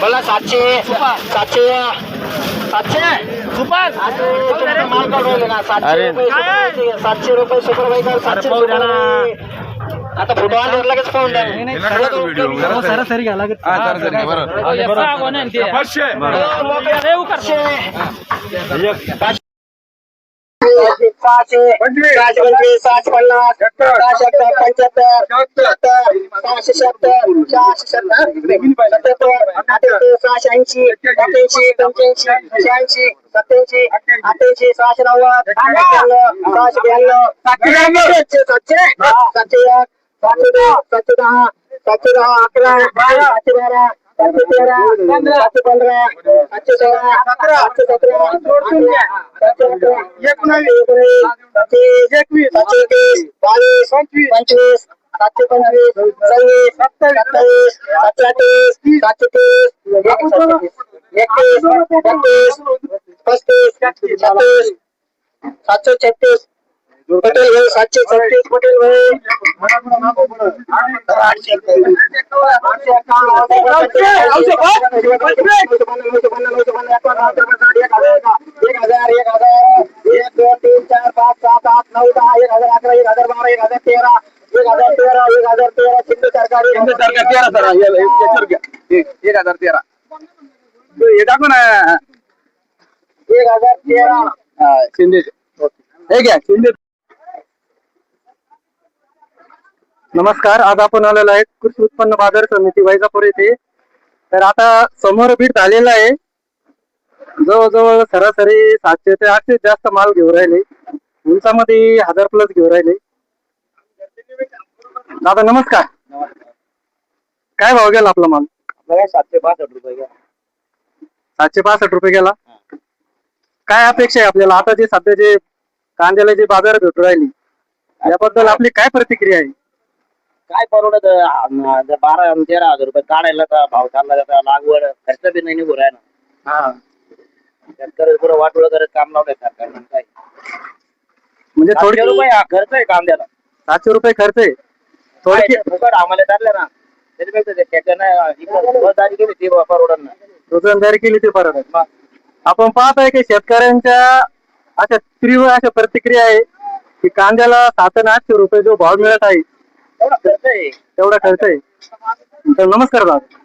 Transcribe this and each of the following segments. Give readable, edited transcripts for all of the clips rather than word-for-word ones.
बोला 700 700 सुपर माल काढवले ना 700 रुपये सुपरवायझर 700 रुपये आता फोटो आल्यावर लगेच पाहून द्या सरासरी घ्या लागत सहाशे 750 750 680 87 86 87 88 690 पटेल भाई 736 पटेल नमस्कार, आज आपण आलेलो आहे कृषी उत्पन्न बाजार समिती वैजापूर येथे. तर आता समोर बीट झालेला आहे. जवळजवळ सरासरी 700 ते 800 जास्त माल घेऊन राहिले. उंचामध्ये 1000 प्लस घेऊन राहिले. दादा नमस्कार, काय भाव गेला आपला माल? 762 रुपये 762 रुपये गेला. काय अपेक्षा आहे आपल्याला आता जे सध्या जे कांद्याला जे बाजार भेटू राहिली याबद्दल आपली काय प्रतिक्रिया आहे? काय परवडत 12-13 हजार रुपये काढायला तर भाव चालला जाता, लागवड खर्च बी नाही निघू राहिला. शेतकरी पुढे वाटोळ करत काम लावलंय सरकारनं. काय म्हणजे थोडे रुपये हा खर्च आहे कांद्याला, 700 रुपये खर्च आहे. थोडे फुकट आम्हाला चालले ना, त्याच्यापेक्षा त्याच्यानं केली ती परवडत ना, रोजंदारी केली ते परत. आपण पाहतोय की शेतकऱ्यांच्या अशा तीव्र अशा प्रतिक्रिया आहे की कांद्याला 700 आणि 800 रुपये जो भाव मिळत आहे तेवढा खर्च आहे. तर नमस्कार दादा,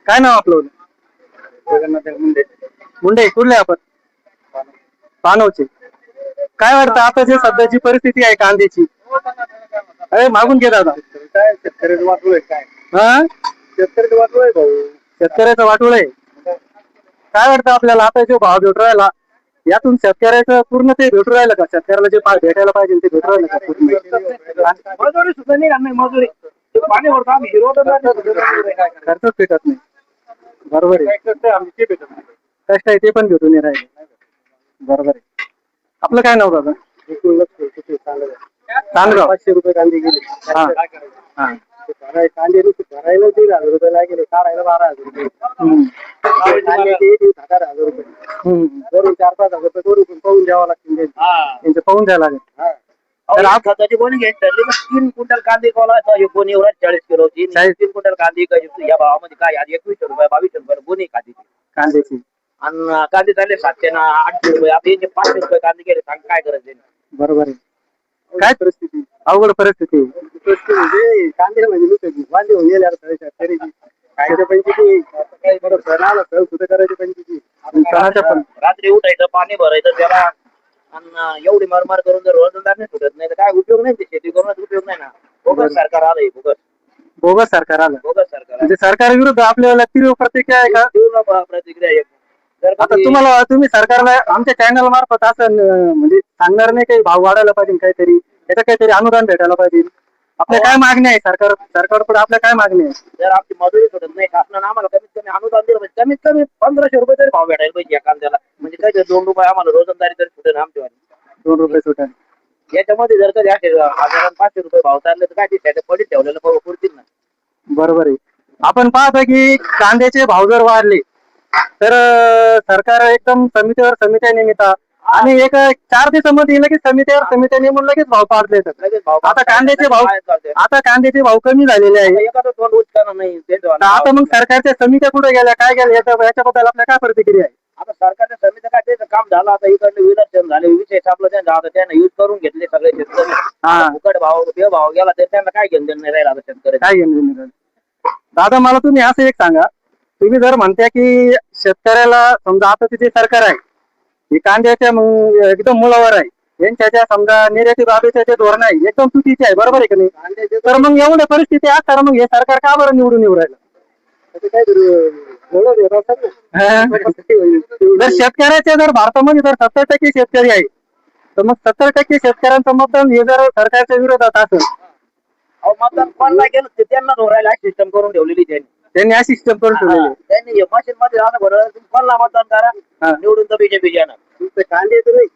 काय नाव आपलं? मुंडे. कुठले आपण? पानवचे. काय वाटतं आता जे सध्याची परिस्थिती आहे कांद्याची? अरे मागून घे दादा. काय शेतकऱ्याचं वाटोळ आहे? काय हा शेतकऱ्याचं वाटोळ आहे भाऊ, शेतकऱ्याचं वाटोळ आहे. काय वाटतं आपल्याला आता जो भाव भेटू राहिला यातून शेतकऱ्याचं पूर्ण ते भेटू राहिलं का? शेतकऱ्याला जे भेटायला पाहिजे ते भेटू राहिलं का? मजुरी सुद्धा नाही आणणार, मजुरी पाणी भरतो आम्ही खर्चच भेटत नाही. बरोबर आहे, कष्ट आहे ते पण भेटून नाही राहिले. बरोबर आहे. आपलं काय नाव दादा? चांदगाव. 500 रुपये कांदे गेले. कांदे भरायला 1,500 रुपये लागले, काढायला 12,000 रुपये, 10,000 रुपये वरून 4-5 हजार रुपये करून पाहून द्यावं लागतील. त्यांचं पाहून द्यायला लागेल. तर खताची कोणी घ्यायची ठरली तर 3 क्विंटल कांदे कोला कोणी 40 किलो 3 क्विंटल कांदे या भावामध्ये काय आज 21 रुपये 22 रुपये कोणी कांद्याची आणि कांदे चालले 700 ना 800 रुपये. आता याचे 500 रुपये कांदे गेले, सांग काय करायचं? बरोबर आहे. काय परिस्थिती? अवघड परिस्थिती म्हणजे कांदे म्हणजे वांदे होऊन गेले शेतकऱ्याची. काय पंचायती काही बरं सण आला सण सुद्धा करायची पंचायती. पण रात्री उठायचं, पाणी भरायचं त्याला, आणि एवढी मारमार करून जर रोजंदार नाही सुटत नाही तर काय उपयोग नाही. शेती करूनच उपयोग नाही ना. बोगस सरकार आलंय, बोगस सरकार आलं. बोगस सरकार म्हणजे सरकार विरुद्ध आपल्याला तीव्र प्रतिक्रिया आहे का? तीव्र प्रतिक्रिया. आता तुम्ही सरकारला आमच्या चॅनल मार्फत असं म्हणजे सांगणार नाही काही भाव वाढायला पाहिजे, काहीतरी त्याचं काहीतरी अनुदान भेटायला पाहिजे. आपल्या काय मागणी आहे सरकारकडे आपल्या काय मागणी आहे? जर आपली मजुरी सुटत नाही, शासनानं आम्हाला कमीत कमी अनुदान दिलं पाहिजे. कमीत कमी 1500 रुपये तरी भाव भेटायला पाहिजे या कांद्याला. म्हणजे काय 2 रुपये आम्हाला रोजंदारी तरी सुटेल आमच्या 2 रुपये सुटेल. याच्यामध्ये जर कधी 1,000-500 रुपये भाव चालले तर काय ते पडीत ठेवलेलं भाव पुरतील ना. बरोबर आहे. आपण पाहतो की कांद्याचे भाव जर वाढले तर सरकार एकदम समित्या नेमिता आणि एक 4 दिवसामध्ये लगेच समित्या नेमून लगेच भाव पाडले येतात. लगेच भाव आता कांद्याचे भाव काय चालतंय? आता कांद्याचे भाव कमी झालेले आहे. एखादं तोंड उचलणं नाही ते तर आता मग सरकारच्या समित्या कुठे गेल्या, काय गेल्या, याच्याबद्दल आपल्या काय प्रतिक्रिया आहे? आता सरकारच्या समिती काय त्याचं काम झालं. आता इकडले विलक्षण झाले, विषय आपलं त्यांना आता त्यांना युज करून घेतले सगळे शेतकरी. हा. फुकट भाव भाव गेला तर त्यांना काय घेऊन देणं नाही राहिलं आता शेतकरी. काय घेणं देणं नाही. दादा मला तुम्ही असं एक सांगा, तुम्ही जर म्हणताय की शेतकऱ्याला समजा आता तिथे सरकार आहे, ही कांद्याच्या मग एकदम मुळावर आहे, यांच्या ज्या समजा निर्याती बाबीचे जे धोरण आहे एकदम चुकीचे आहे, बरोबर आहे का नाही? तर मग एवढ्या परिस्थिती असताना मग हे सरकार का बरं निवडून येऊ राहिलं? जर शेतकऱ्याचे जर भारतामध्ये जर 70% शेतकरी आहे, तर मग 70% शेतकऱ्यांचं मतदान हे जर सरकारच्या विरोधात असेल, अहो मतदान कोणाला गेलं ते त्यांना धोरायला सिस्टम करून ठेवलेली त्यांनी अशी सिस्टम करून ठेवलेली आहे. त्यांनी मशीन मध्ये राहणं बरं तुम्ही कोणाला मतदान करा हा. निवडून तर बीजेपी येणार. कांदे नाही.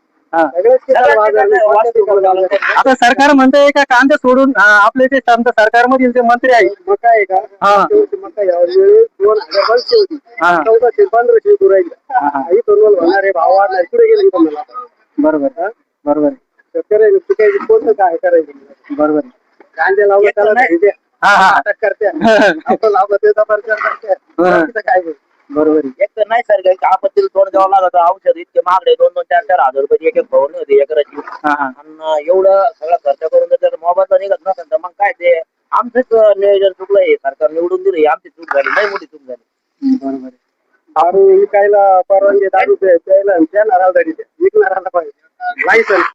आता सरकार म्हणतंय का कांदे सोडून आपले जे समजा सरकारमधील जे मंत्री आहे मका आहे का हा. मका यावेळी 2022 होती हा. 1400-1500 सुरू राहील. आई तरुण होणारे भाव वाढणार पुढे गेले पण मला बरोबर बरोबर शेतकरी पिकायची कोणतं काय करायचं बरोबर कांदे लावलं एक तर त्याला नाही. द्या. हा हा अटक करते आपण लावलं त्याचा प्रचार करते बाकीचं काय होईल? बरोबर आहे. एक तर नाही सर आपत्तीला तोंड द्यावं लागत. औषध इतके महागडे 2-4 हजार रुपये एक फवारणी होती एकराची. हा हा आणि एवढं सगळं खर्च करून जर मोबाईल निघत नसेल तर मग काय ते आमचंच नियोजन चुकलंय. सरकार निवडून दिलं आमची चूक झाली, नाही मोठी चूक झाली. बरोबर आहे. दारू विकायला परवानगी दारू प्यायला त्यांना राहदारी विकणाऱ्याला पाहिजे लायसन